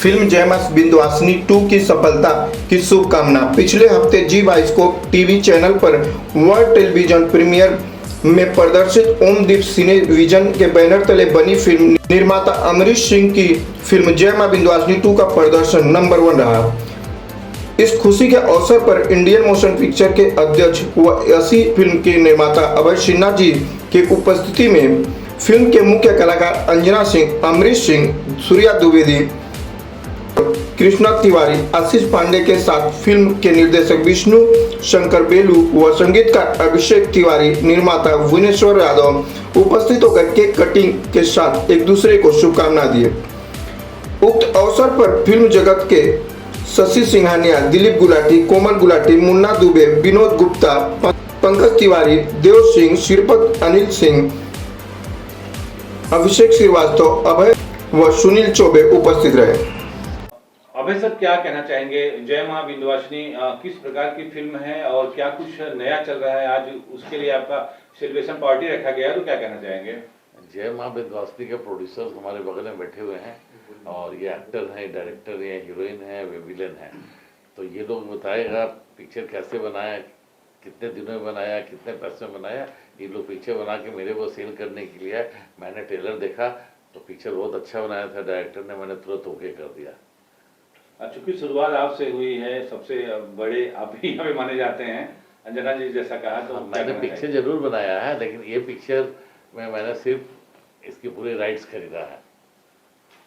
Film जय मां विंध्यवासिनी 2 की सफलता की शुभकामना। पिछले हफ्ते जी बाइस्कोप टीवी चैनल पर वर्ल्ड टेलीविजन प्रीमियर में प्रदर्शित ओमदीप सिने विजन के बैनर तले बनी फिल्म निर्माता अमरीश सिंह की फिल्म जय मां विंध्यवासिनी 2 का प्रदर्शन नंबर 1 रहा। इस खुशी के अवसर पर इंडियन मोशन पिक्चर के अध्यक्ष व ऐसी फिल्म के निर्माता अभय सिन्हा जी की उपस्थिति में फिल्म के मुख्य कलाकार अंजना सिंह, अमरीश सिंह, सूर्या द्विवेदी, कृष्णा तिवारी, आशीष पांडे के साथ फिल्म के निर्देशक विष्णु शंकर बेलू व संगीतकार अभिषेक तिवारी, निर्माता भुवनेश्वर यादव उपस्थित होकर केक कटिंग के साथ एक दूसरे को शुभकामना दिए। उक्त अवसर पर फिल्म जगत के शशि सिंघानिया, दिलीप गुलाटी, कोमल गुलाटी, मुन्ना दुबे, विनोद गुप्ता, पंकज तिवारी, देव सिंह, श्रीपद अनिल सिंह, अभिषेक श्रीवास्तव, अभय व सुनील चौबे उपस्थित रहे। अभय सर, क्या कहना चाहेंगे? जय मां विंध्यवासिनी किस प्रकार की फिल्म है और क्या कुछ नया चल रहा है? आज उसके लिए आपका सेलिब्रेशन पार्टी रखा गया है, तो क्या कहना चाहेंगे? जय मां विंध्यवासिनी के प्रोड्यूसर हमारे बगल में बैठे हुए हैं और ये एक्टर हैं, डायरेक्टर हैं, हीरोइन है, वे विलेन हैं। तो ये लोग बताएगा पिक्चर कैसे बनाया, कितने दिनों में बनाया, कितने पैसे में बनाया। ये लोग पिक्चर बना के मेरे को सेल करने के लिए। मैंने ट्रेलर देखा तो पिक्चर बहुत अच्छा बनाया था डायरेक्टर ने, मैंने तुरंत ओके कर दिया। चूंकि शुरुआत आपसे हुई है, सबसे बड़े आप ही हमें माने जाते हैं, अंजना जी जैसा कहा, तो मैंने पिक्चर जरूर बनाया है, लेकिन ये पिक्चर में मैंने सिर्फ इसकी पूरी राइट्स खरीदा है।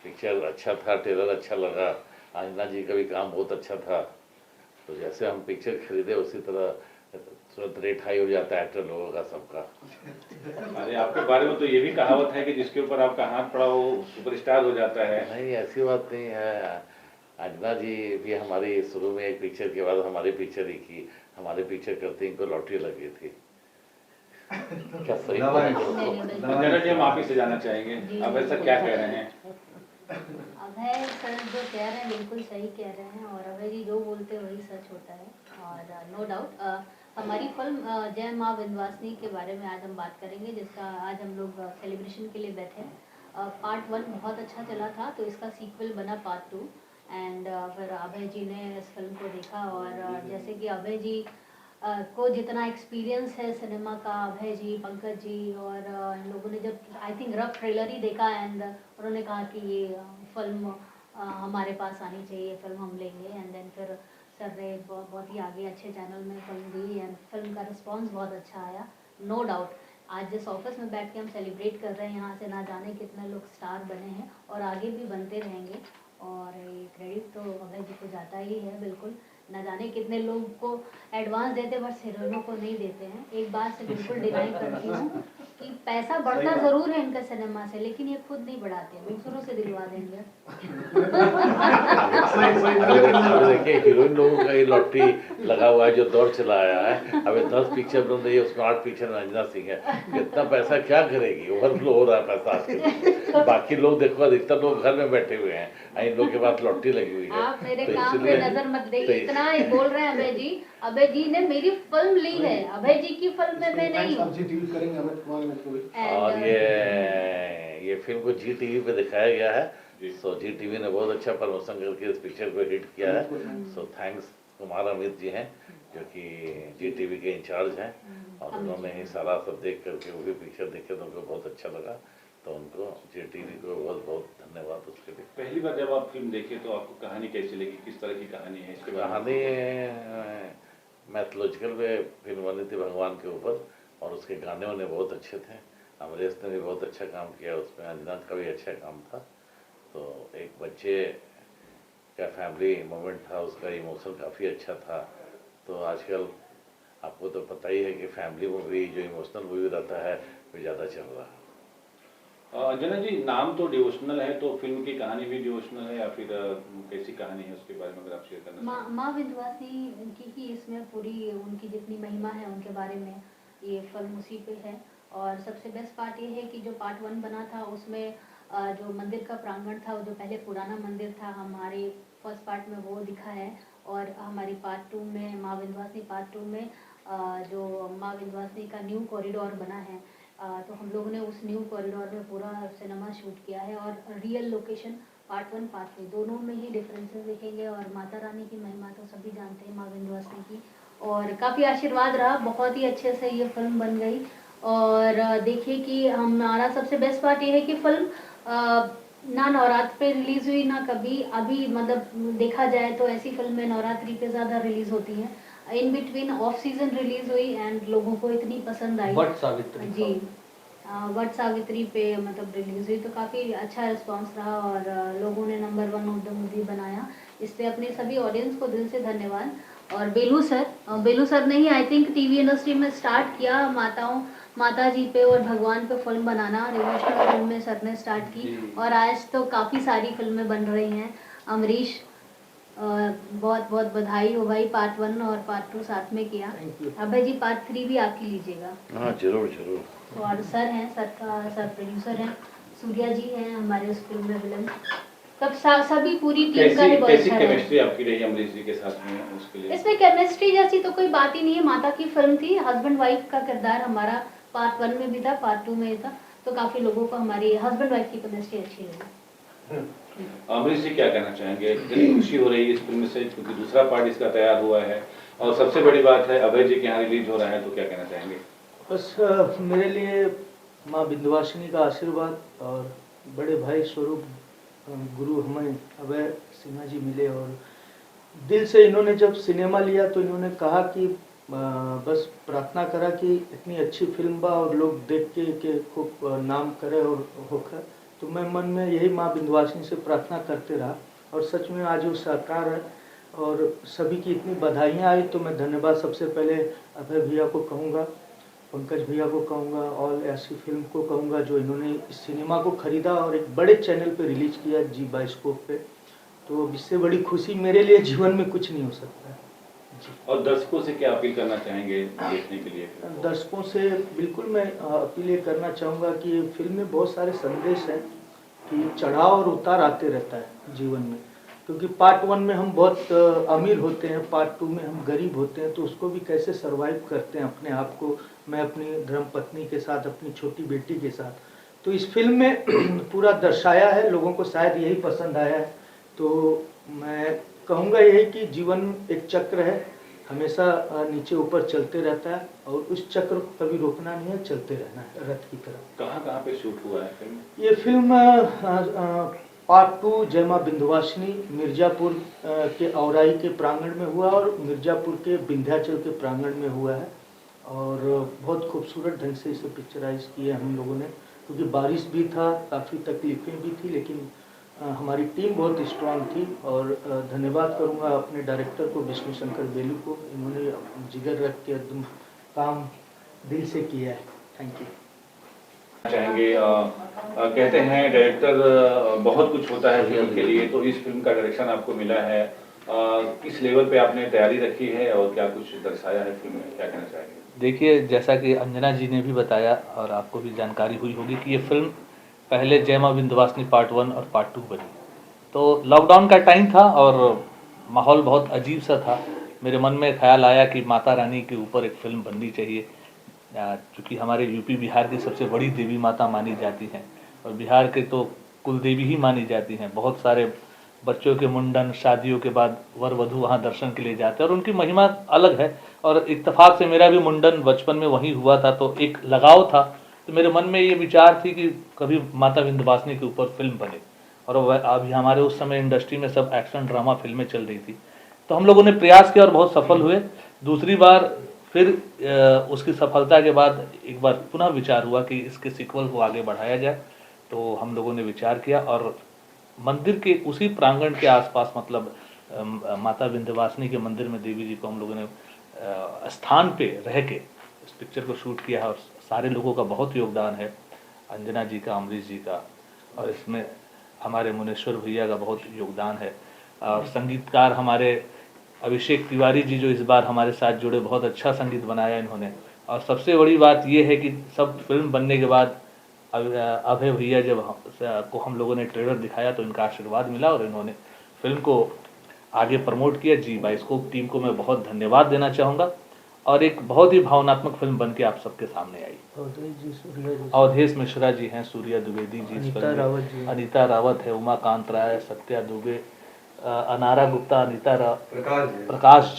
पिक्चर अच्छा था, ट्रेलर अच्छा लगा, अंजना जी का भी काम बहुत अच्छा था। तो जैसे हम पिक्चर खरीदे उसी तरह तुरंत रेट हाई हो जाता है एक्टर लोगों का, सबका। अरे आपके बारे में तो ये भी कहावत है कि जिसके ऊपर आपका हाथ पड़ा वो सुपरस्टार हो जाता है। नहीं, ऐसी बात नहीं है। अंजना जी भी हमारी शुरू में एक पिक्चर के बाद हमारी पिक्चर ही की, हमारे पिक्चर करते इनको लॉटरी लगी थी। क्या सही अंजना जी, हम आप ही से जानना चाहेंगे, अभय सर क्या कह रहे हैं? अभय सर जो कह रहे हैं बिल्कुल सही कह रहे हैं और अभय जी जो बोलते हैं वही सच होता है। और नो डाउट हमारी फिल्म जय मां विंध्यवासिनी के बारे में आज हम बात करेंगे, जिसका आज हम लोग सेलिब्रेशन के लिए बैठे हैं। पार्ट 1 बहुत अच्छा चला था, तो इसका सीक्वल बना पार्ट 2 एंड फिर अभय जी ने इस फिल्म को देखा और जैसे कि अभय जी को जितना एक्सपीरियंस है सिनेमा का, अभय जी, पंकज जी और इन लोगों ने जब आई थिंक रफ ट्रेलर ही देखा एंड उन्होंने कहा कि ये फिल्म हमारे पास आनी चाहिए, फिल्म हम लेंगे। एंड देन फिर सर ने बहुत ही आगे अच्छे चैनल में फिल्म दी एंड फिल्म का रिस्पांस बहुत अच्छा आया। नो डाउट आज जिस ऑफिस में बैठ के हम सेलिब्रेट कर रहे हैं, यहाँ से ना जाने कितने लोग स्टार बने हैं और आगे भी बनते रहेंगे और ये क्रेडिट तो अभय जी को जाता ही है। बिल्कुल न जाने कितने लोग को एडवांस देते बट हीरोइनों को नहीं देते हैं। एक बात से बिल्कुल डिनाई करती हूँ कि पैसा बढ़ता जरूर है इनका सिनेमा से, लेकिन ये खुद नहीं बढ़ाते, दूसरों से दिलवा देंगे। देखिए, हीरोइन लोगों का ये लॉटरी लगा हुआ है जो दौर चला आया है। अभी 10 पिक्चर बन रही है, उसमें 8 पिक्चर में अंजना सिंह है। इतना पैसा क्या करेगी? ओवरफ्लो हो रहा है पैसा आजकल। बाकी लोग देखो, अधिकतर लोग घर में बैठे हुए हैं, इन लोग के पास लॉटरी लगी हुई है। आप मेरे काम पे नजर मत देइए, इतना ही बोल रहे हैं अभय जी। अभय जी ने मेरी फिल्म ली है, अभय जी की फिल्म में मैं नहीं हूँ। और ये फिल्म को जी टीवी पे दिखाया गया है, सो जी टीवी ने बहुत अच्छा प्रमोशन करके इस पिक्चर को हिट किया है। सो थैंक्स कुमार अमित जी हैं जो कि जी टीवी के इंचार्ज हैं और उन्होंने ही सारा सब देख करके वो भी पिक्चर देखे तो उनको बहुत अच्छा लगा, तो उनको जी टीवी को बहुत बहुत धन्यवाद उसके लिए। पहली बार जब आप फिल्म देखे तो आपको कहानी कैसी लगी? किस तरह की कहानी है? इसके कहानी मैथोलॉजिकल में फिल्म बनी थी भगवान के ऊपर और उसके गाने वाने बहुत अच्छे थे। अमरीश ने भी बहुत अच्छा काम किया उसमें, अंजना का भी अच्छा काम था। तो एक बच्चे का फैमिली मोमेंट था, उसका इमोशन काफ़ी अच्छा था। तो आजकल आपको तो पता ही है कि फैमिली मूवी जो इमोशनल मूवी रहता है वो ज़्यादा चल रहा है। अंजना जी, नाम तो डिवोशनल है, तो फिल्म की कहानी भी डिवोशनल है या फिर कैसी कहानी है, उसके बारे में अगर आप शेयर करना चाहें। माँ विंध्यवासिनी की ही इसमें पूरी उनकी जितनी महिमा है उनके बारे में ये फिल्म उसी पे है। और सबसे बेस्ट पार्ट ये है कि जो पार्ट 1 बना था उसमें जो मंदिर का प्रांगण था, वो जो पहले पुराना मंदिर था, हमारे फर्स्ट पार्ट में वो दिखा है। और हमारी पार्ट 2 में माँ विंध्यवासिनी पार्ट 2 में जो माँ विंध्यवासिनी का न्यू कॉरिडोर बना है तो हम लोगों ने उस न्यू कॉरिडोर में पूरा सिनेमा शूट किया है और रियल लोकेशन पार्ट 1 पार्ट 2 दोनों में ही डिफरेंसेस दिखेंगे। और माता रानी की महिमा तो सभी जानते हैं, माँ विंध्यवासिनी की, और काफ़ी आशीर्वाद रहा, बहुत ही अच्छे से ये फिल्म बन गई। और देखिए कि हमारा सबसे बेस्ट पार्ट ये है कि फिल्म ना नवरात्र पे रिलीज़ हुई ना कभी अभी, मतलब देखा जाए तो ऐसी फिल्में नवरात्रि पे ज़्यादा रिलीज़ होती हैं, in between off season release हुई एंड लोगों को इतनी पसंद आई। वट सावित्री जी, वट सावित्री पे मतलब रिलीज़ हुई तो काफ़ी अच्छा रिस्पांस रहा और लोगों ने नंबर 1 ऑफ द मूवी बनाया। इस पे अपने सभी ऑडियंस को दिल से धन्यवाद। और बेलू सर ने ही आई थिंक टीवी इंडस्ट्री में स्टार्ट किया माता जी पे और भगवान पे फिल्म बनाना, डिवोशनल फिल्म में सर ने स्टार्ट की और आज तो काफ़ी सारी फिल्में बन रही हैं। अमरीश, बहुत बहुत बधाई हो भाई, पार्ट 1 और पार्ट 2 साथ में किया। अभय जी पार्ट 3 भी आपकी लीजिएगा। हाँ जरूर जरूर। और सर हैं, सर प्रोड्यूसर हैं, सूर्या जी हैं हमारे उस फिल्म में विलन। तब सभी पूरी टीम का ही बहुत कैसी अच्छा रहा। केमिस्ट्री आपकी रही अमरीश जी के साथ में, उसके लिए? इसमें केमिस्ट्री जैसी तो कोई बात ही नहीं है, माता की फिल्म थी, हस्बैंड वाइफ का किरदार हमारा पार्ट 1 में भी था, पार्ट 2 में भी था, तो काफी लोगों को हमारी हस्बैंड वाइफ की केमिस्ट्री अच्छी लगी। अमरीश जी क्या कहना चाहेंगे? कितनी खुशी हो रही है इस फिल्म से, क्योंकि दूसरा पार्ट इसका तैयार हुआ है और सबसे बड़ी बात है अभय जी के यहाँ रिलीज हो रहा है, तो क्या कहना चाहेंगे? बस मेरे लिए माँ विंध्यवासिनी का आशीर्वाद और बड़े भाई स्वरूप गुरु हमें अभय सिन्हा जी मिले और दिल से इन्होंने जब सिनेमा लिया तो इन्होंने कहा कि बस प्रार्थना करा कि इतनी अच्छी फिल्म बा और लोग देख के खूब नाम करे और होकर, तो मैं मन में यही माँ विंध्यवासिनी से प्रार्थना करते रहा और सच में आज वो साकार है और सभी की इतनी बधाइयाँ आई। तो मैं धन्यवाद सबसे पहले अभय भैया को कहूँगा, पंकज भैया को कहूँगा और ऐसी फिल्म को कहूँगा जो इन्होंने इस सिनेमा को खरीदा और एक बड़े चैनल पे रिलीज किया, जी बायोस्कोप पे। तो इससे बड़ी खुशी मेरे लिए जीवन में कुछ नहीं हो सकता है जी। और दर्शकों से क्या अपील करना चाहेंगे देखने के लिए? दर्शकों से बिल्कुल मैं अपील ये करना चाहूँगा कि फिल्म में बहुत सारे संदेश हैं कि चढ़ाव और उतार आते रहता है जीवन में, क्योंकि पार्ट 1 में हम बहुत अमीर होते हैं, पार्ट 2 में हम गरीब होते हैं, तो उसको भी कैसे सरवाइव करते हैं अपने आप को, मैं अपनी धर्मपत्नी के साथ, अपनी छोटी बेटी के साथ, तो इस फिल्म में पूरा दर्शाया है। लोगों को शायद यही पसंद आया है। तो मैं कहूँगा यही कि जीवन एक चक्र है, हमेशा नीचे ऊपर चलते रहता है और उस चक्र को कभी रोकना नहीं है, चलते रहना है रथ की तरह। कहाँ पे शूट हुआ है फिल्म? ये फिल्म पार्ट 2 जय माँ विंध्यवासिनी मिर्जापुर के औराई के प्रांगण में हुआ और मिर्जापुर के विंध्याचल के प्रांगण में हुआ है और बहुत खूबसूरत ढंग से इसे पिक्चराइज किया हम लोगों ने, क्योंकि बारिश भी था, काफ़ी तकलीफें भी थी, लेकिन हमारी टीम बहुत स्ट्रांग थी। और धन्यवाद करूंगा अपने डायरेक्टर को, विष्णु शंकर बेलू को, इन्होंने जिगर रख के एकदम काम दिल से किया है। Thank you. चाहेंगे कहते हैं डायरेक्टर बहुत कुछ होता है फिल्म के लिए, तो इस फिल्म का डायरेक्शन आपको मिला है, किस लेवल पे आपने तैयारी रखी है और क्या कुछ दर्शाया है फिल्म में, क्या कहना चाहेंगे? देखिए, जैसा कि अंजना जी ने भी बताया और आपको भी जानकारी हुई होगी कि ये फिल्म पहले जय माँ विंध्यवासिनी पार्ट 1 और पार्ट 2 बनी। तो लॉकडाउन का टाइम था और माहौल बहुत अजीब सा था। मेरे मन में ख्याल आया कि माता रानी के ऊपर एक फिल्म बननी चाहिए, क्योंकि हमारे यूपी बिहार की सबसे बड़ी देवी माता मानी जाती हैं और बिहार के तो कुल देवी ही मानी जाती हैं। बहुत सारे बच्चों के मुंडन, शादियों के बाद वर वधू वहाँ दर्शन के लिए जाते हैं और उनकी महिमा अलग है। और इत्तेफाक से मेरा भी मुंडन बचपन में वहीं हुआ था, तो एक लगाव था। तो मेरे मन में ये विचार थी कि कभी माता विंध्यवासिनी के ऊपर फिल्म बने। और अभी हमारे उस समय इंडस्ट्री में सब एक्शन ड्रामा फिल्में चल रही थी, तो हम लोगों ने प्रयास किया और बहुत सफल हुए। दूसरी बार फिर उसकी सफलता के बाद एक बार पुनः विचार हुआ कि इसके सीक्वल को आगे बढ़ाया जाए। तो हम लोगों ने विचार किया और मंदिर के उसी प्रांगण के आसपास, मतलब माता विंध्यवासिनी के मंदिर में देवी जी को हम लोगों ने स्थान पे रह के इस पिक्चर को शूट किया है। और सारे लोगों का बहुत योगदान है, अंजना जी का, अमरीश जी का, और इसमें हमारे मुनेश्वर भैया का बहुत योगदान है। और संगीतकार हमारे अभिषेक तिवारी जी जो इस बार हमारे साथ जुड़े, बहुत अच्छा संगीत बनाया इन्होंने। और सबसे बड़ी बात ये है कि सब फिल्म बनने के बाद अभय भैया जब को हम लोगों ने ट्रेलर दिखाया तो इनका आशीर्वाद मिला और इन्होंने फिल्म को आगे प्रमोट किया। जी बायोस्कोप टीम को मैं बहुत धन्यवाद देना चाहूँगा। और एक बहुत ही भावनात्मक फिल्म बन के आप सबके सामने आई। अवधेश मिश्रा जी हैं, सूर्या द्विवेदी जी, अनीता रावत जी, अनीता रावत है, उमाकांत राय, सत्या दुबे, अनारा गुप्ता, प्रकाश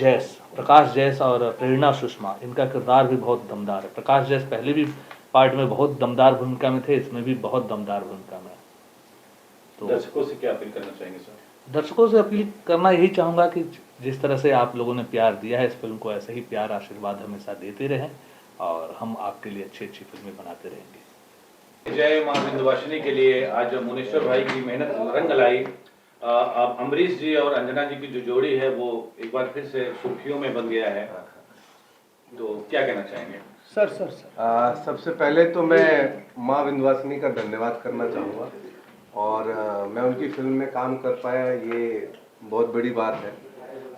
जैस और प्रेरणा सुषमा, इनका किरदार भी बहुत दमदार है। प्रकाश जैस पहले भी पार्ट में बहुत दमदार भूमिका में थे, इसमें भी बहुत दमदार भूमिका में। तो दर्शकों से क्या अपील करना चाहेंगे सर? दर्शकों से अपील करना यही चाहूँगा कि जिस तरह से आप लोगों ने प्यार दिया है इस फिल्म को, ऐसे ही प्यार आशीर्वाद हमेशा देते रहें और हम आपके लिए अच्छी अच्छी फिल्में बनाते रहेंगे। जय मां विंध्यवासिनी के लिए आज मुनीश्वर भाई की मेहनत रंग लाई। अब अमरीश जी और अंजना जी की जो जोड़ी है वो एक बार फिर से सुर्खियों में बन गया है, तो क्या कहना चाहेंगे? सर सबसे पहले तो मैं माँ विंध्यवासिनी का धन्यवाद करना चाहूँगा और मैं उनकी फिल्म में काम कर पाया, ये बहुत बड़ी बात है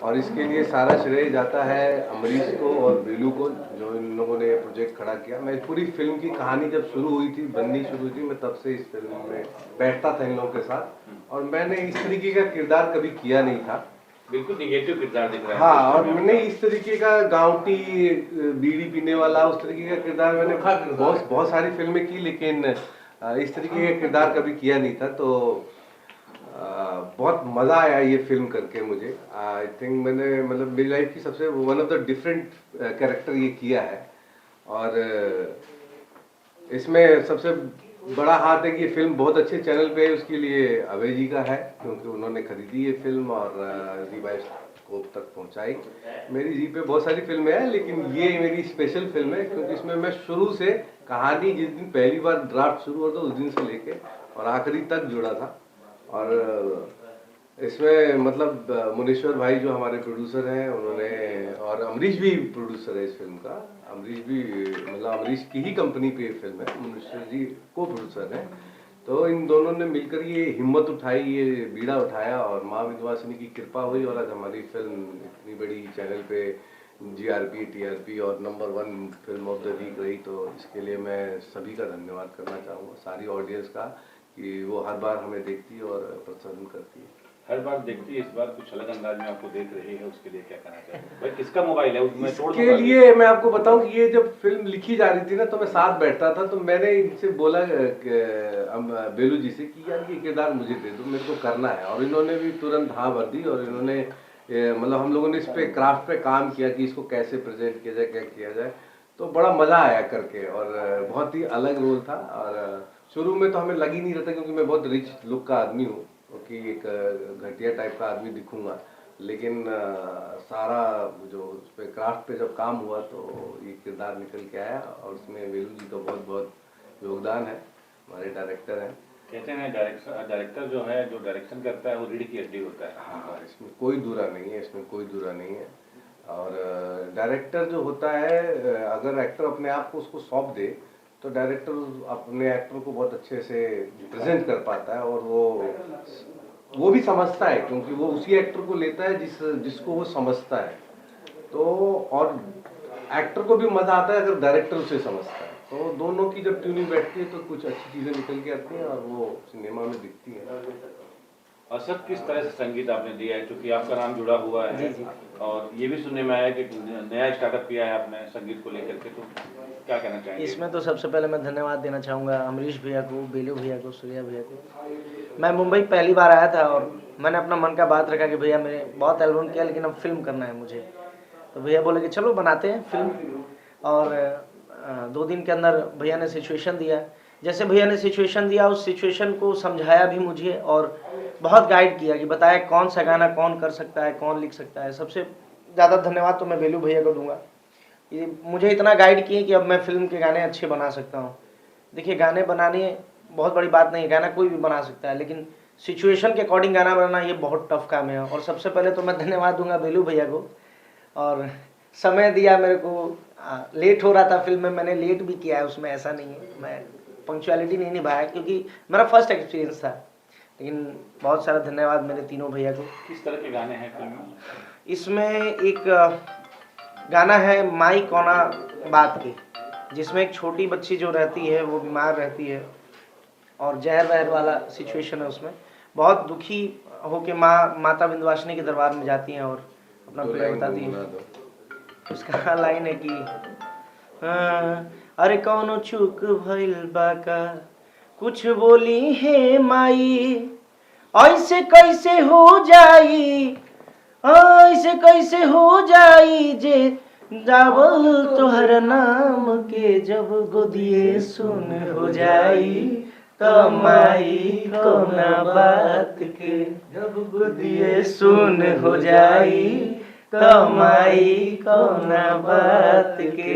और इसके लिए सारा श्रेय जाता है अमरीश को और बेलू को, जो इन लोगों ने ये प्रोजेक्ट खड़ा किया। मैं पूरी फिल्म की कहानी जब शुरू हुई थी, बननी शुरू हुई थी, मैं तब से इस फिल्म में बैठता था इन लोगों के साथ और मैंने इस तरीके का किरदार कभी किया नहीं था। बिल्कुल निगेटिव किरदार दिख रहा है। हाँ, और मैंने इस तरीके का गाँवटी बीड़ी पीने वाला उस तरीके का किरदार मैंने बहुत सारी फिल्में की, लेकिन इस तरीके का किरदार कभी किया नहीं था। तो बहुत मज़ा आया ये फिल्म करके मुझे। आई थिंक मैंने मतलब मेरी लाइफ की सबसे one of the different character ये किया है और इसमें सबसे बड़ा हाथ है कि ये फिल्म बहुत अच्छे चैनल पे है, उसके लिए अभय जी का है, क्योंकि उन्होंने खरीदी ये फिल्म और जी बाइस्कोप तक पहुंचाई। मेरी जी पे बहुत सारी फिल्में हैं, लेकिन ये मेरी स्पेशल फिल्म है क्योंकि इसमें मैं शुरू से कहानी जिस दिन पहली बार ड्राफ्ट शुरू हुआ था उस दिन से लेके और आखिरी तक जुड़ा था। और इसमें मतलब मुनीश्वर भाई जो हमारे प्रोड्यूसर हैं उन्होंने, और अमरीश भी प्रोड्यूसर है इस फिल्म का, अमरीश भी मतलब अमरीश की ही कंपनी पे ये फिल्म है, मुनीश्वर जी को प्रोड्यूसर हैं। तो इन दोनों ने मिलकर ये हिम्मत उठाई, ये बीड़ा उठाया और माँ विंध्यवासिनी की कृपा हुई और आज हमारी फिल्म इतनी बड़ी चैनल पे GRP TRP और number 1 film of the week रही। तो इसके लिए मैं सभी का धन्यवाद करना चाहूँगा, सारी ऑडियंस का, कि वो हर बार हमें देखती है और पसंद करती है। हर बार देखती है, इस बार कुछ अलग अंदाज में आपको देख रही है, उसके लिए क्या कहना चाहेंगे? भाई किसका मोबाइल है उसमें? इसके लिए मैं आपको बताऊं कि ये जब फिल्म लिखी जा रही थी ना, तो मैं साथ बैठता था, तो मैंने इनसे बोला बेलू जी से कि यार ये किरदार मुझे दे दो, मेरे को करना है। और इन्होंने भी तुरंत हाँ भर दी और इन्होंने मतलब हम लोगों ने इस पे क्राफ्ट पे काम किया कि इसको कैसे प्रेजेंट किया जाए, क्या किया जाए। तो बड़ा मजा आया करके और बहुत ही अलग रोल था। और शुरू में तो हमें लग ही नहीं रहा था, क्योंकि मैं बहुत रिच लुक का आदमी हूँ, क्योंकि एक घटिया टाइप का आदमी दिखूंगा, लेकिन सारा जो उस पर क्राफ्ट पे जब काम हुआ तो ये किरदार निकल के आया। और उसमें बेलू जी का बहुत बहुत योगदान है, हमारे डायरेक्टर हैं। कहते हैं डायरेक्टर जो है, जो डायरेक्शन करता है वो रीढ़ की हड्डी होता है। हाँ, इसमें कोई दूरा नहीं है, इसमें कोई दूरा नहीं है। और डायरेक्टर जो होता है, अगर एक्टर अपने आप को उसको सौंप दे तो डायरेक्टर अपने एक्टर को बहुत अच्छे से प्रेजेंट कर पाता है और वो भी समझता है, क्योंकि वो उसी एक्टर को लेता है जिसको वो समझता है। तो और एक्टर को भी मजा आता है अगर डायरेक्टर उसे समझता है। तो दोनों की जब ट्यूनिंग बैठती है तो कुछ अच्छी चीजें निकल के आती हैं और वो सिनेमा में दिखती है। और सर किस तरह से संगीत आपने दिया है, क्योंकि आपका नाम जुड़ा हुआ है और ये भी सुनने में आया कि नया स्टार्टअप किया है आपने संगीत को लेकर के, तो क्या कहना चाहेंगे? इसमें तो सबसे पहले मैं धन्यवाद देना चाहूँगा अमरीश भैया को, बेलू भैया को, सूर्या भैया को। मैं मुंबई पहली बार आया था और मैंने अपना मन का बात रखा कि भैया मेरे बहुत एल्बम किया, लेकिन अब फिल्म करना है मुझे। तो भैया बोले कि चलो बनाते हैं फिल्म। और 2 दिन के अंदर भैया ने सिचुएशन दिया। जैसे भैया ने सिचुएशन दिया, उस सिचुएशन को समझाया भी मुझे और बहुत गाइड किया कि बताया कौन सा गाना कौन कर सकता है, कौन लिख सकता है। सबसे ज़्यादा धन्यवाद तो मैं बेलू भैया को दूंगा, ये मुझे इतना गाइड किए कि अब मैं फिल्म के गाने अच्छे बना सकता हूँ। देखिए, गाने बनाने बहुत बड़ी बात नहीं है, गाना कोई भी बना सकता है, लेकिन सिचुएशन के अकॉर्डिंग गाना बनाना ये बहुत टफ काम है। और सबसे पहले तो मैं धन्यवाद दूंगा बेलू भैया को, और समय दिया मेरे को। लेट हो रहा था फिल्म में, मैंने लेट भी किया है उसमें, ऐसा नहीं है, मैं पंक्चुअलिटी नहीं निभाया क्योंकि मेरा फर्स्ट एक्सपीरियंस था। लेकिन बहुत सारा धन्यवाद मेरे तीनों भैया को। किस तरह के गाने हैं फिल्म में? इसमें एक गाना है माई कोना बात के, जिसमें एक छोटी बच्ची जो रहती है वो बीमार रहती है और जहर वहर वाला सिचुएशन है। उसमें बहुत दुखी होके माता विंध्यवासिनी के दरबार में जाती हैं और अपना पीड़ा बताती हैं। उसका लाइन है कि अरे कौनो चूक भइल बाका कुछ बोली है माई, ऐसे कैसे हो जाई, ऐसे कैसे हो जाई जे जावल तोहर नाम के जब गोदिए सुन हो जाई, तो माई कोना बात के जब गोदिए सुन हो जाई, तो माई कोना बात के।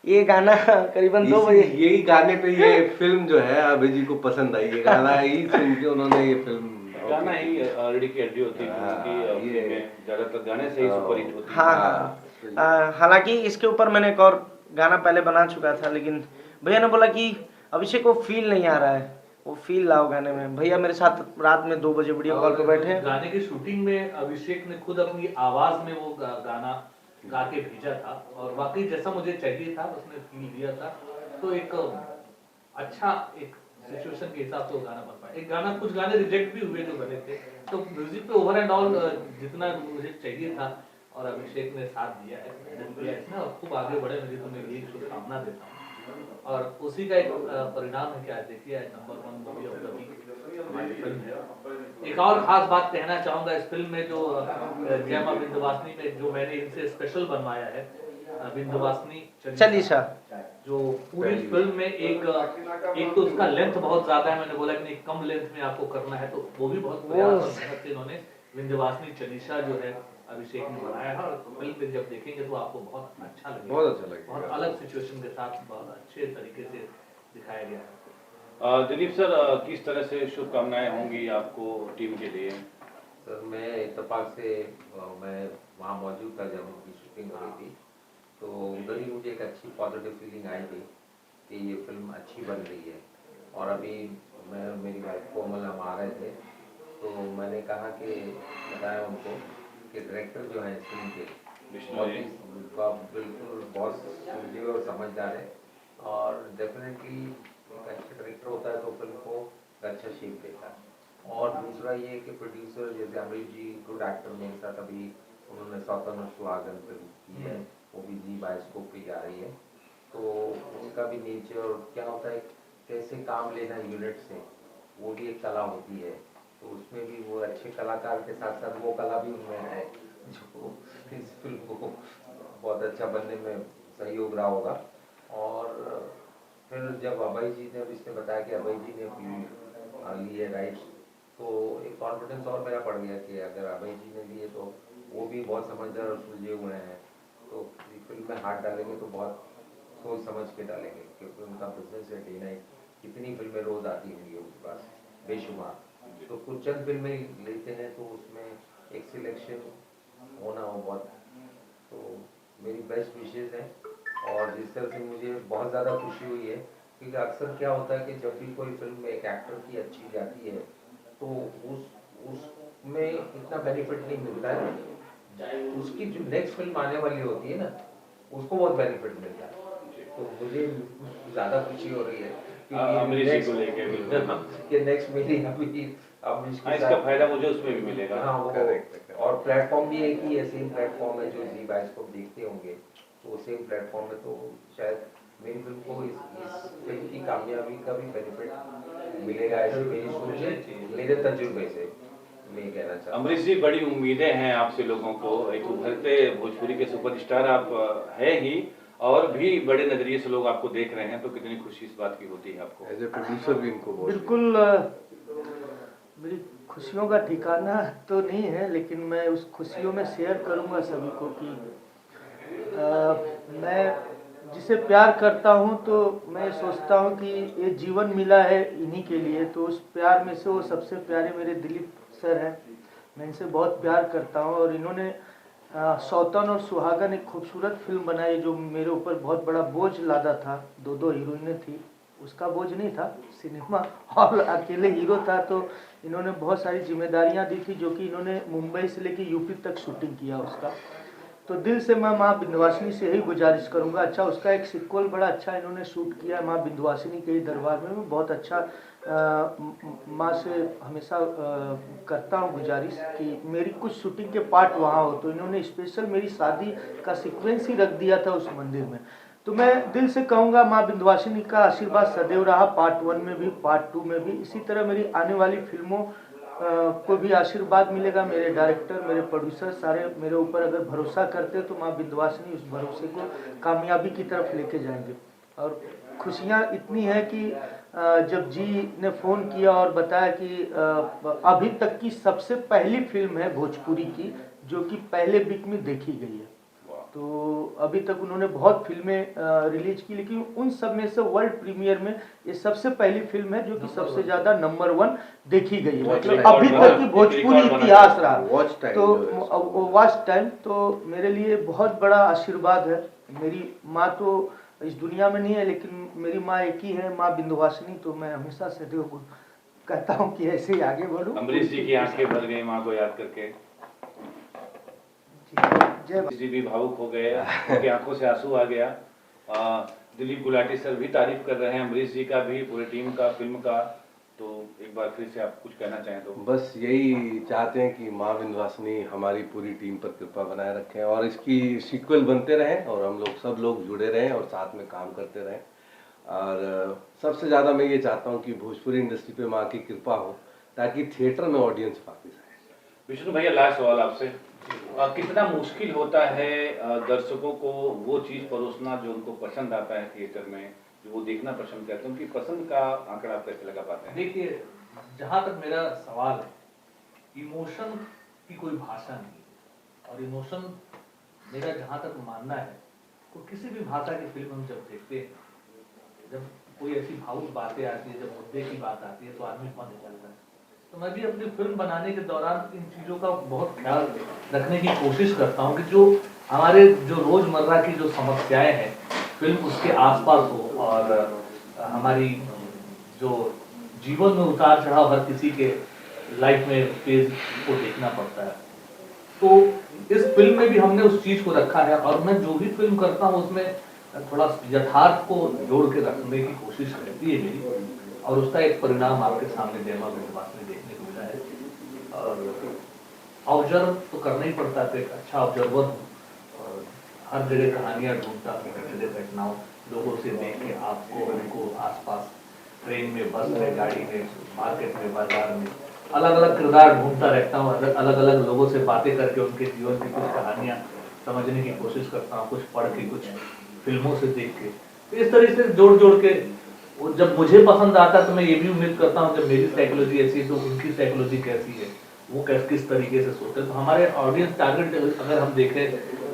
ये गाना करीबन 2 बजे यही गाने पे ये फिल्म जो है अभय जी को पसंद आई, ये गाना ही सुन के उन्होंने ये फिल्म गाना ही ऑलरेडी की एडी होती है उनकी, ये फिल्में ज्यादातर गाने से ही सुपर हिट होती है। हाँ, हालांकि इसके ऊपर मैंने एक और गाना पहले बना चुका था, लेकिन भैया ने बोला कि अभिषेक को फील नहीं आ रहा है, वो फील लाओ गाने में। भैया मेरे साथ रात में 2 बजे वीडियो कॉल पे बैठे। गाने की शूटिंग में अभिषेक ने खुद अपनी आवाज में वो गाना गा के भेजा था, और वाकई जैसा मुझे चाहिए था उसने फील दिया था। तो एक अच्छा एक सिचुएशन के हिसाब से वो गाना बन पाया। एक गाना, कुछ गाने रिजेक्ट भी हुए जो बने थे, तो म्यूजिक पे ओवर एंड ऑल जितना मुझे चाहिए था और अभिषेक ने साथ दिया है, मेहनत किया है इसमें, और खूब आगे बढ़े, मुझे तो मैं यही शुभकामना देता हूँ। और उसी का एक परिणाम है कि आज देखिए number 1 movie of the week हमारी फिल्म है। एक और खास बात कहना चाहूंगा, इस फिल्म में जो जय मां विंध्यवासिनी में जो मैंने इनसे स्पेशल बनवाया है विंध्यवासिनी चालीसा, जो पूरी फिल्म में एक तो उसका लेंथ बहुत ज्यादा है, मैंने बोला कि नहीं कम लेंथ में आपको करना है, तो वो भी बहुत प्रयास और मेहनत से इन्होंने विंध्यवासिनी चालीसा जो है अभिषेक ने बनाया है, और फिल्म में जब देखेंगे तो आपको बहुत अच्छा लगेगा, बहुत अच्छा लगेगा, बहुत अलग सिचुएशन के साथ बहुत अच्छे तरीके से दिखाया गया है। दिलीप सर, किस तरह से शुभकामनाएं होंगी आपको टीम के लिए? सर मैं इत्तेफाक से मैं वहाँ मौजूद था जब उनकी शूटिंग हो रही थी, तो उधर ही मुझे एक अच्छी पॉजिटिव फीलिंग आई थी कि ये फिल्म अच्छी बन रही है। और अभी मैं मेरी वाइफ कोमल हम आ रहे थे, तो मैंने कहा कि बताया उनको कि डायरेक्टर जो है इस फिल्म के बिल्कुल बहुत सुलझे और समझदार है, और डेफिनेटली एक अच्छा डायरेक्टर होता है तो फिल्म को अच्छा शेप देता है। और दूसरा ये कि प्रोड्यूसर जैसे अमरीश जी गुड एक्टर, मेरे साथ अभी उन्होंने सौतन और सुहागन फिल्म की है, वो भी जी बायोस्कोप पे जा रही है, तो उनका भी नेचर और क्या होता है कैसे काम लेना यूनिट से, वो भी एक कला होती है, तो उसमें भी वो अच्छे कलाकार के साथ साथ वो कला भी उनमें है जो इस फिल्म को बहुत अच्छा बनने में सहयोग रहा होगा। और फिर जब अभय जी ने इसने बताया कि अभय जी ने लिए राइट्स, तो एक कॉन्फिडेंस और मेरा बढ़ गया कि अगर अभय जी ने लिए तो वो भी बहुत समझदार और सुलझे हुए हैं, तो फिल्म में हाथ डालेंगे तो बहुत सोच समझ के डालेंगे, क्योंकि उनका बिजनेस है डे नाइट, कितनी फिल्में रोज आती होंगी उनके पास बेशुमार, तो कुछ चंद फिल्में लेते हैं तो उसमें एक सिलेक्शन होना हो बहुत, तो मेरी बेस्ट विशेज़ हैं। और जिस तरह से मुझे बहुत ज़्यादा खुशी हुई है, क्योंकि अक्सर क्या होता है कि जब भी कोई फिल्म में एक एक्टर की अच्छी जाती है तो उसमें इतना बेनिफिट नहीं मिलता है, उसकी जो नेक्स्ट फिल्म आने वाली होती है ना उसको बहुत बेनिफिट मिलता है, तो मुझे ज़्यादा खुशी हो रही है कि नेक्स्ट मेरी अभी इसका फायदा मुझे उसमें भी मिलेगा। हाँ वो और प्लेटफॉर्म भी एक ही है, सेम प्लेटफॉर्म है जो जी बायोस्कोप देखते होंगे, तो सेम प्लेटफॉर्म है, तो शायद मेरी फिल्म को इस फिल्म की कामयाबी का भी बेनिफिट मिलेगा, ऐसी मेरी सोच है, मेरे तजुर्बे से मैं कहना चाहता हूँ। अमरीश जी, बड़ी उम्मीदें हैं आपसे लोगों को, एक उभरते भोजपुरी के सुपरस्टार आप है ही, और भी बड़े नजरिए से लोग आपको देख रहे हैं, तो कितनी खुशी इस बात की होती है आपको? एज ए प्रोड्यूसर भी इनको बिल्कुल मेरी खुशियों का ठिकाना तो नहीं है, लेकिन मैं उस खुशियों में शेयर करूंगा सभी को कि मैं जिसे प्यार करता हूं तो मैं सोचता हूं कि ये जीवन मिला है इन्हीं के लिए, तो उस प्यार में से वो सबसे प्यारे मेरे दिलीप सर हैं, मैं इनसे बहुत प्यार करता हूं। और इन्होंने सौतन और सुहागन एक खूबसूरत फिल्म बनाई जो मेरे ऊपर बहुत बड़ा बोझ लादा था, 2 हीरोइनें थी, उसका बोझ नहीं था, सिनेमा हॉल अकेले हीरो था, तो इन्होंने बहुत सारी जिम्मेदारियां दी थी, जो कि इन्होंने मुंबई से लेकर यूपी तक शूटिंग किया उसका, तो दिल से मैं माँ विंध्यवासिनी से यही गुजारिश करूँगा। अच्छा, उसका एक सिक्वल बड़ा अच्छा इन्होंने शूट किया माँ विंध्यवासिनी के ही दरबार में। मैं बहुत अच्छा माँ से हमेशा करता हूँ गुजारिश कि मेरी कुछ शूटिंग के पार्ट वहाँ हो, तो इन्होंने स्पेशल मेरी शादी का सीक्वेंस ही रख दिया था उस मंदिर में। तो मैं दिल से कहूँगा माँ विंध्यवासिनी का आशीर्वाद सदैव रहा, पार्ट 1 में भी, पार्ट 2 में भी। इसी तरह मेरी आने वाली फिल्मों को भी आशीर्वाद मिलेगा। मेरे डायरेक्टर, मेरे प्रोड्यूसर सारे मेरे ऊपर अगर भरोसा करते तो माँ विंध्यवासिनी उस भरोसे को कामयाबी की तरफ लेके जाएंगे। और खुशियाँ इतनी है कि जब जी ने फ़ोन किया और बताया कि अभी तक की सबसे पहली फिल्म है भोजपुरी की जो कि पहले वीक में देखी गई है। तो अभी तक उन्होंने बहुत फिल्में रिलीज की, लेकिन उन सब में से वर्ल्ड प्रीमियर में ये सबसे पहली फिल्म है जो कि सबसे ज़्यादा नंबर 1 देखी गई है। मतलब अभी तक की भोजपुरी इतिहास रहा। तो वॉच टाइम तो मेरे लिए बहुत बड़ा आशीर्वाद है। मेरी माँ तो इस दुनिया में नहीं है, लेकिन मेरी माँ एक ही है, माँ विंध्यवासिनी। तो मैं हमेशा से कहता हूँ कि ऐसे ही आगे बढ़ूँ। अमरीश जी की आंखें भर गई माँ को याद करके, जी भी भावुक हो गए, उनकी आंखों से आंसू आ गया। दिलीप गुलाटी सर भी तारीफ कर रहे हैं अमरीश जी का भी, पूरी टीम का, फिल्म का। तो एक बार फिर से आप कुछ कहना चाहें तो? बस यही चाहते हैं कि माँ विंध्यवासिनी हमारी पूरी टीम पर कृपा बनाए रखें और इसकी सीक्वल बनते रहें और हम लोग सब लोग जुड़े रहें और साथ में काम करते रहें। और सबसे ज़्यादा मैं ये चाहता हूँ कि भोजपुरी इंडस्ट्री पे माँ की कृपा हो ताकि थिएटर में ऑडियंस वापस आए। विष्णु भैया, लास्ट सवाल आपसे, कितना मुश्किल होता है दर्शकों को वो चीज़ परोसना जो उनको पसंद आता है थिएटर में, जो वो देखना पसंद करते हैं, उनकी पसंद का आंकड़ा आप कैसे लगा पाते हैं? देखिए, जहाँ तक मेरा सवाल है, इमोशन की कोई भाषा नहीं है। और इमोशन मेरा जहाँ तक मानना है, तो किसी भी भाषा की फिल्म हम जब देखते हैं, जब कोई ऐसी भावुक बातें आती है, जब मुद्दे की बात आती है, तो आदमी मन निकलता है। तो मैं भी अपनी फिल्म बनाने के दौरान इन चीज़ों का बहुत ख्याल रखने की कोशिश करता हूँ कि जो हमारे जो रोज़मर्रा की जो समस्याएं हैं, फिल्म उसके आसपास हो। और हमारी जो जीवन में उतार चढ़ाव हर किसी के लाइफ में फेज को देखना पड़ता है, तो इस फिल्म में भी हमने उस चीज़ को रखा है। और मैं जो भी फिल्म करता हूँ उसमें थोड़ा यथार्थ को जोड़ के रखने की कोशिश रहती है मेरी, और उसका एक परिणाम आपके सामने जय मां विंध्यवासिनी देखने को मिला है। और ऑब्जर्व तो करना ही पड़ता है, एक अच्छा ऑब्जर्वर हूँ और हर जगह कहानियाँ ढूंढता हूँ, हर जगह घटनाओं लोगों से देख के आपको, उनको, आसपास, ट्रेन में, बस में, गाड़ी में, मार्केट में, बाजार में अलग अलग किरदार ढूंढता रहता हूँ। अलग अलग लोगों से बातें करके उनके जीवन की कुछ कहानियाँ समझने की कोशिश करता हूँ, कुछ पढ़ के, कुछ फिल्मों से देख के। तो इस तरह से जोड़ जोड़ के वो जब मुझे पसंद आता है तो मैं ये भी उम्मीद करता हूँ जब मेरी साइकोलॉजी ऐसी है तो उनकी साइकोलॉजी कैसी है, वो किस तरीके से सोचते हैं। तो हमारे ऑडियंस टारगेट अगर हम देखें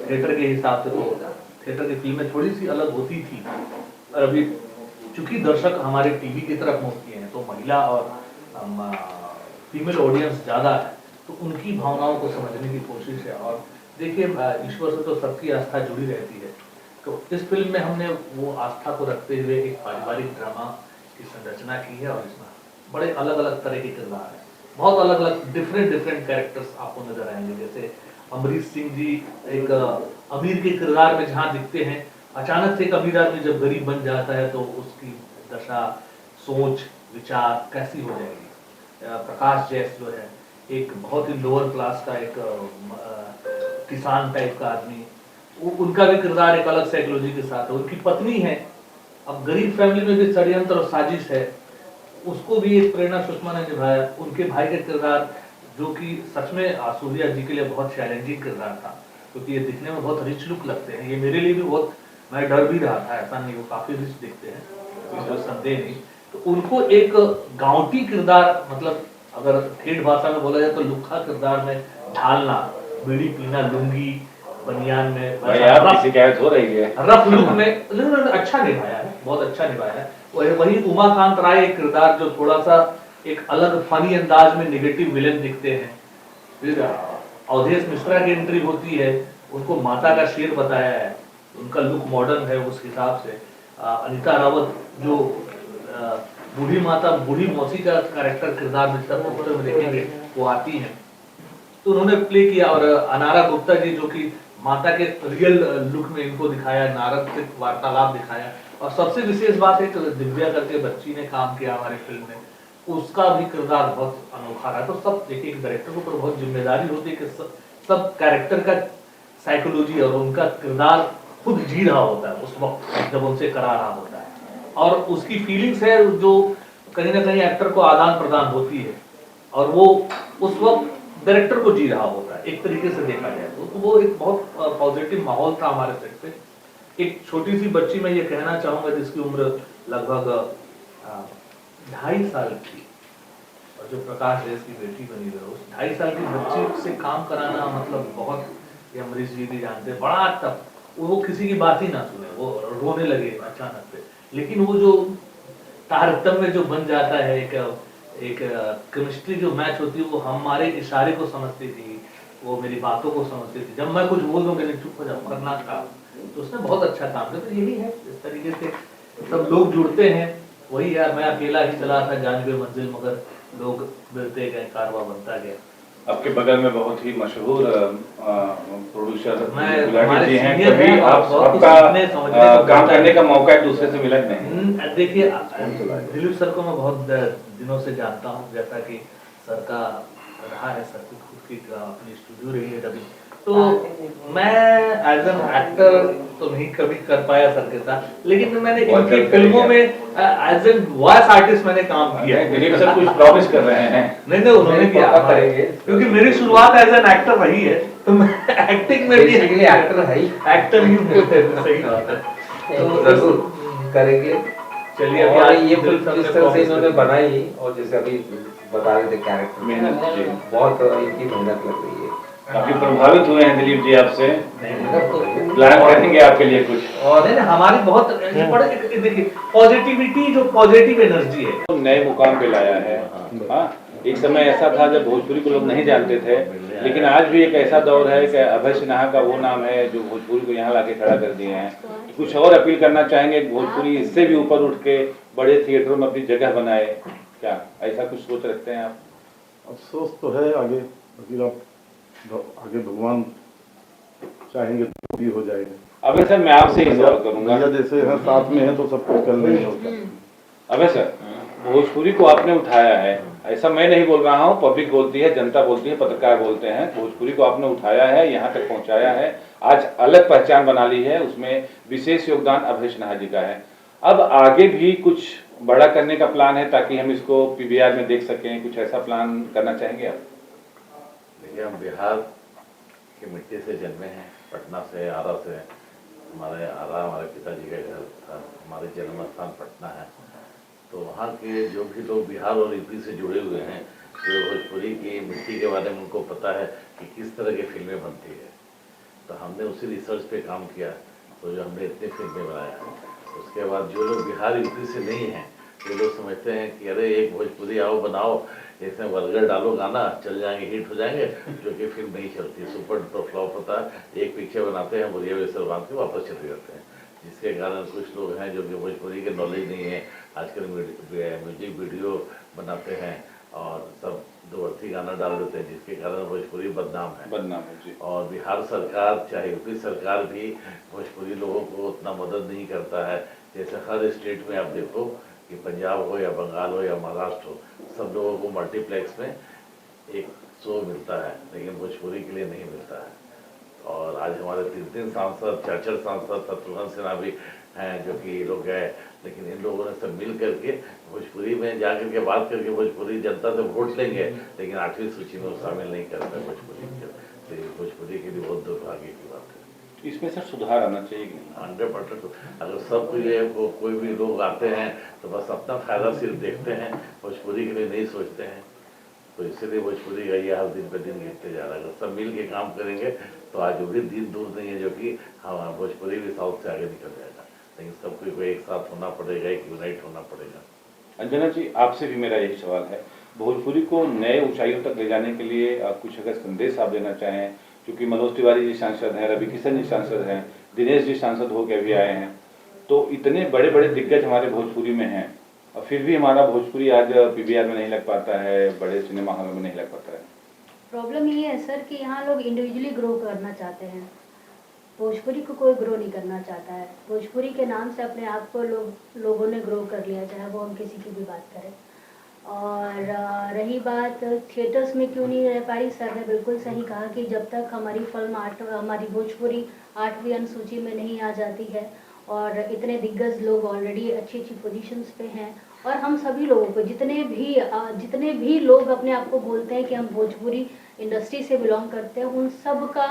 थिएटर के हिसाब से, तो थिएटर की फिल्में थोड़ी सी अलग होती थी। और अभी चूंकि दर्शक हमारे टीवी की तरफ मुड़ किए हैं, तो महिला और फीमेल ऑडियंस ज़्यादा है, तो उनकी भावनाओं को समझने की कोशिश है। और देखिए, ईश्वर से तो सबकी आस्था जुड़ी रहती है, तो इस फिल्म में हमने वो आस्था को रखते हुए एक पारिवारिक ड्रामा की संरचना की है। और इसमें बड़े अलग अलग तरह के किरदार हैं, बहुत अलग अलग डिफरेंट कैरेक्टर्स आपको नजर आएंगे। जैसे अमरीश सिंह जी एक अमीर के किरदार में जहाँ दिखते हैं, अचानक से एक अमीर आदमी जब गरीब बन जाता है तो उसकी दशा, सोच, विचार कैसी हो जाएगी। प्रकाश जैस जो है एक बहुत ही लोअर क्लास का एक किसान टाइप का आदमी, उनका भी किरदार एक अलग साइकोलॉजी के साथ है। उनकी पत्नी है, अब गरीब फैमिली में भी षड्यंत्र और साजिश है, उसको भी एक प्रेरणा सुषमा ने निभाया। उनके भाई के किरदार जो कि सच में सूर्या जी के लिए बहुत चैलेंजिंग किरदार था, क्योंकि ये दिखने में बहुत रिच लुक लगते हैं। ये मेरे लिए भी बहुत, मैं डर भी रहा था, ऐसा नहीं, वो काफी रिच दिखते हैं, कोई संदेह नहीं। तो उनको एक गांवटी किरदार, मतलब अगर ठेठ भाषा में बोला जाए तो लुक्खा किरदार में ढालना, बीड़ी पीना, लुंगी बनियान में, शिकायत हो रही है, रफ लुक में अच्छा निभाया है, बहुत अच्छा निभाया है। वही उमाकांत राय एक किरदार जो थोड़ा सा एक अलग फनी अंदाज में नेगेटिव विलेन दिखते हैं। फिर अवधेश मिश्रा की एंट्री होती है, उनको माता का शेर बताया है, उनका लुक मॉडर्न है उस हिसाब से। अनीता रावत जो बूढ़ी माता, बूढ़ी मौसी का कैरेक्टर किरदार में देखेंगे, वो आती है, तो उन्होंने प्ले किया। और अनारा गुप्ता जी जो कि माता के रियल लुक में इनको दिखाया, नारद से वार्तालाप दिखाया। और सबसे विशेष बात है, दिव्या करके बच्ची ने काम किया हमारी फिल्म में, उसका भी किरदार बहुत अनोखा रहा। तो सब देखिए, एक डायरेक्टर के ऊपर बहुत जिम्मेदारी होती है कि सब कैरेक्टर का साइकोलॉजी और उनका किरदार खुद जी रहा होता है उस वक्त जब उनसे करा रहा होता है, और उसकी फीलिंग्स है जो कहीं ना कहीं एक्टर को आदान प्रदान होती है, और वो उस वक्त डायरेक्टर को जी रहा होता है। एक तरीके से देखा जाए तो वो एक बहुत पॉजिटिव माहौल था हमारे सेट पे। एक छोटी सी बच्ची, मैं ये कहना चाहूंगा, जिसकी उम्र लगभग 2.5 साल की, और जो प्रकाश रेस की बेटी बनी है, उस 2.5 साल की बच्ची से काम कराना मतलब बहुत, ये अमरीश जी भी जानते हैं, बड़ा टफ। वो किसी की बात ही ना सुने, वो रोने लगे अचानक से, लेकिन वो जो तारतम्य जो बन जाता है, एक केमिस्ट्री जो मैच होती है, वो हमारे इशारे को समझती थी, वो मेरी बातों को समझती थी। जब मैं कुछ बोल दूं कि चुप हो जाओ, करना था, तो उसने बहुत अच्छा काम किया। तो यही है, इस तरीके से सब लोग जुड़ते हैं। वही यार, मैं अकेला ही चला था जानबे मंजिल, मगर लोग मिलते गए, कारवां बनता गया। आपके बगल में बहुत ही मशहूर प्रोड्यूसर हमारे जी हैं, senior कभी हैं, और बहुत कुछ सीखने, समझने को आपका काम मिलता है। करने का मौका एक दूसरे से मिला कि नहीं? देखिए, दिलीप सर को मैं बहुत दिनों से जानता हूँ, जैसा कि सर का रहा है, सर की खुद की अपनी स्टूडियो रही है कभी। तो मैं एज एन एक्टर तो नहीं कभी कर पाया सर के साथ, लेकिन मैंने इनकी फिल्मों में एज एन वॉइस आर्टिस्ट मैंने काम किया है। दिलीप सर कुछ प्रॉमिस कर रहे हैं? नहीं, उन्होंने किया, क्योंकि मेरी शुरुआत एज एन एक्टर रही है, तो मैं एक्टिंग में भी एक्टर है ही, एक्टर ही हूँ। सही बात है, तो जरूर करेंगे। चलिए, और अभी ये फिल्म जिस तरह से इन्होंने बनाई, और जैसे अभी बता रहे थे कैरेक्टर, मेहनत जी, बहुत इनकी मेहनत लग रही है। काफी प्रभावित हुए हैं दिलीप जी आपसे। नहीं, प्लान करेंगे आपके लिए कुछ? और नहीं, हमारी बहुत देखिए पॉजिटिविटी, जो पॉजिटिव एनर्जी है, तो नए मुकाम पे लाया है। हाँ, एक समय ऐसा था जब भोजपुरी को लोग नहीं जानते थे, लेकिन आज भी एक ऐसा दौर है कि अभय सिन्हा का वो नाम है जो भोजपुरी को यहाँ लाके खड़ा कर दिए हैं। कुछ और अपील करना चाहेंगे, भोजपुरी इससे भी ऊपर उठ के बड़े थिएटरों में अपनी जगह बनाए, क्या ऐसा कुछ सोच रखते हैं आप? अफसोस तो है आगे, लेकिन अब आगे भगवान चाहेंगे तो भी हो जाएगा। अबे सर, मैं आपसे ही सवाल करूंगा, भैया जैसे हैं साथ में हैं तो सब कुछ कर लेंगे होता। अबे सर, भोजपुरी को आपने उठाया है, ऐसा मैं नहीं बोल रहा हूँ, पब्लिक बोलती है, जनता बोलती है, पत्रकार बोलते हैं, भोजपुरी को आपने उठाया है, यहाँ तक पहुँचाया है, आज अलग पहचान बना ली है, उसमें विशेष योगदान अभय सिन्हा जी का है। अब आगे भी कुछ बड़ा करने का प्लान है ताकि हम इसको पीवीआर में देख सकें, कुछ ऐसा प्लान करना चाहेंगे आप? देखिए, हम बिहार की मिट्टी से जन्मे हैं, पटना से, आरा से। हमारे आरा हमारे पिताजी का घर था, हमारे जन्म स्थान पटना है। तो वहाँ के जो भी लोग बिहार और यूपी से जुड़े हुए हैं, जो भोजपुरी की मिट्टी के बारे में उनको पता है कि किस तरह की फिल्में बनती है। तो हमने उसी रिसर्च पे काम किया, तो जो हमने इतनी फिल्में बनाया। उसके बाद जो लोग बिहार यूपी से नहीं हैं, ये लोग समझते हैं कि अरे एक भोजपुरी आओ बनाओ, इसमें वर्गर डालो, गाना चल जाएंगे, हिट हो जाएंगे, जो कि फिल्म नहीं चलती, सुपर डुपर फ्लॉप होता है। एक पिक्चर बनाते हैं, बोलिए वैसे बांध के वापस चले जाते हैं, जिसके कारण कुछ लोग हैं जो कि भोजपुरी के नॉलेज नहीं है, आजकल म्यूजिक वीडियो बनाते हैं और सब दो-अर्थी गाना डाल देते हैं, जिसके कारण भोजपुरी बदनाम है जी। और बिहार सरकार चाहे यूपी सरकार भी भोजपुरी लोगों को उतना मदद नहीं करता है। जैसे हर स्टेट में आप देखो कि पंजाब हो या बंगाल हो या महाराष्ट्र हो, सब लोगों को मल्टीप्लेक्स में एक शो मिलता है, लेकिन भोजपुरी के लिए नहीं मिलता है। और आज हमारे 3 सांसद, 4 सांसद, शत्रुघ्न सिन्हा भी हैं जो कि लोग गए, लेकिन इन लोगों ने सब मिल करके भोजपुरी में जाकर के बात करके भोजपुरी जनता से वोट लेंगे, लेकिन 8वीं सूची में वो शामिल नहीं करता भोजपुरी के। तो ये भोजपुरी के लिए बहुत दुर्भाग्य की बात है। इसमें सर सुधार आना चाहिए कि नहीं? 100%। अगर सब कोई भी लोग आते हैं तो बस अपना फायदा सिर्फ देखते हैं, भोजपुरी के लिए नहीं सोचते हैं, तो इसलिए भोजपुरी का ये हाल दिन पे दिन गिरते जा रहा है। अगर सब मिल के काम करेंगे तो आज वो भी दिन दूर नहीं है जो कि हाँ भोजपुरी भी साउथ से आगे निकल जाएगा, लेकिन सबको एक साथ होना पड़ेगा, एक यूनाइट होना पड़ेगा। अंजना जी, आपसे भी मेरा यही सवाल है, भोजपुरी को नए ऊंचाइयों तक ले जाने के लिए कुछ अगर संदेश आप देना चाहें, क्योंकि मनोज तिवारी जी सांसद हैं, रवि किशन जी सांसद हैं, दिनेश जी सांसद होकर भी आए हैं, तो इतने बड़े बड़े दिग्गज हमारे भोजपुरी में हैं, और फिर भी हमारा भोजपुरी आज पीवीआर में नहीं लग पाता है, बड़े सिनेमा हॉल में नहीं लग पाता है। प्रॉब्लम ये है सर कि यहाँ लोग इंडिविजुअली ग्रो करना चाहते हैं, भोजपुरी को कोई ग्रो नहीं करना चाहता है। भोजपुरी के नाम से अपने आप को लोगों ने ग्रो कर लिया, चाहे वो हम किसी की भी बात करें। और रही बात थिएटर्स में क्यों नहीं रह पा रही, सर ने बिल्कुल सही कहा कि जब तक हमारी हमारी भोजपुरी 8वीं अनुसूची में नहीं आ जाती है और इतने दिग्गज लोग ऑलरेडी अच्छी अच्छी पोजीशंस पे हैं, और हम सभी लोगों को जितने भी लोग अपने आप को बोलते हैं कि हम भोजपुरी इंडस्ट्री से बिलोंग करते हैं, उन सब का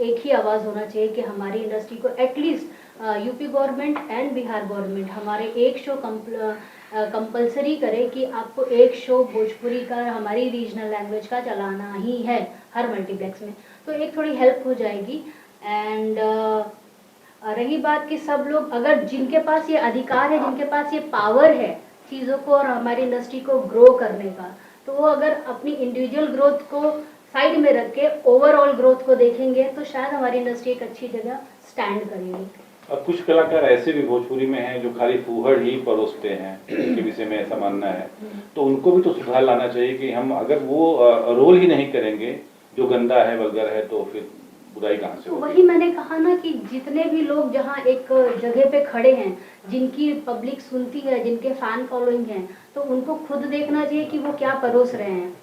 एक ही आवाज़ होना चाहिए कि हमारी इंडस्ट्री को at least UP government and Bihar government हमारे एक शो कंपलसरी करे कि आपको एक शो भोजपुरी का हमारी रीजनल लैंग्वेज का चलाना ही है हर मल्टीप्लेक्स में, तो एक थोड़ी हेल्प हो जाएगी। एंड रही बात कि सब लोग अगर जिनके पास ये अधिकार है, जिनके पास ये पावर है चीज़ों को और हमारी इंडस्ट्री को ग्रो करने का, तो वो अगर अपनी इंडिविजुअल ग्रोथ को साइड में रख के ओवरऑल ग्रोथ को देखेंगे तो शायद हमारी इंडस्ट्री एक अच्छी जगह स्टैंड करेगी। अब कुछ कलाकार ऐसे भी भोजपुरी में हैं जो खाली फूहड़ ही परोसते हैं, उनके विषय में ऐसा मानना है, तो उनको भी तो सुधार लाना चाहिए कि हम अगर वो रोल ही नहीं करेंगे जो गंदा है, वल्गर है, तो फिर बुराई कहाँ से होगी? वही मैंने कहा ना कि जितने भी लोग जहाँ एक जगह पे खड़े हैं, जिनकी पब्लिक सुनती है, जिनके फैन फॉलोइंग हैं, तो उनको खुद देखना चाहिए कि वो क्या परोस रहे हैं।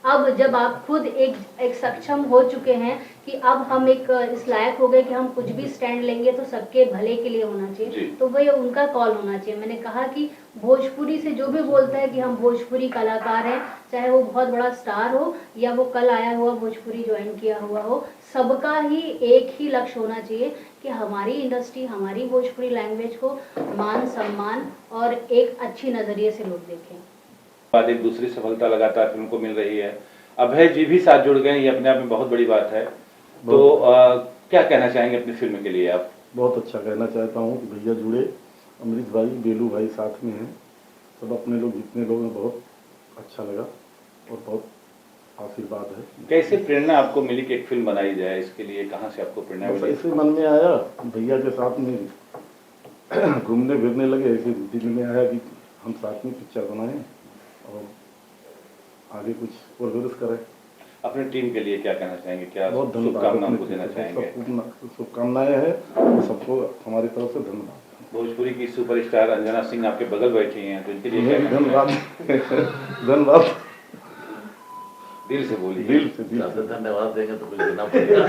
अब जब आप खुद एक सक्षम हो चुके हैं कि अब हम एक इस लायक हो गए कि हम कुछ भी स्टैंड लेंगे तो सबके भले के लिए होना चाहिए, तो वही उनका कॉल होना चाहिए। मैंने कहा कि भोजपुरी से जो भी बोलता है कि हम भोजपुरी कलाकार हैं, चाहे वो बहुत बड़ा स्टार हो या वो कल आया हुआ भोजपुरी ज्वाइन किया हुआ हो, सबका ही एक ही लक्ष्य होना चाहिए कि हमारी इंडस्ट्री, हमारी भोजपुरी लैंग्वेज को मान सम्मान और एक अच्छी नज़रिए से लोग देखें। बाद एक दूसरी सफलता लगातार फिल्म को मिल रही है, अभय जी भी साथ जुड़ गए, ये अपने आप में बहुत बड़ी बात है। तो क्या कहना चाहेंगे अपनी फिल्म के लिए आप? बहुत अच्छा कहना चाहता हूँ कि भैया जुड़े, अमृत भाई, बेलू भाई साथ में हैं, सब अपने लोग जितने लोग हैं, बहुत अच्छा लगा और बहुत आशीर्वाद है। कैसे प्रेरणा आपको मिली कि एक फिल्म बनाई जाए, इसके लिए कहाँ से आपको प्रेरणा मिली? ऐसे मन में आया, भैया के साथ में घूमने फिरने लगे, ऐसे दिल में आया कि हम साथ में पिक्चर बनाएं और आगे कुछ प्रोग्रेस करें। अपने टीम के लिए क्या कहना चाहेंगे, क्या बहुत शुभकामनाएं उनको देना चाहेंगे? शुभकामनाएं हैं सबको, हमारी तरफ से धन्यवाद। भोजपुरी की सुपरस्टार अंजना सिंह आपके बगल बैठी हैं, तो इनके लिए क्या कहना धन्यवाद धन्यवाद, दिल से बोलिए। दिल से धन्यवाद देंगे तो कुछ देना पड़ेगा।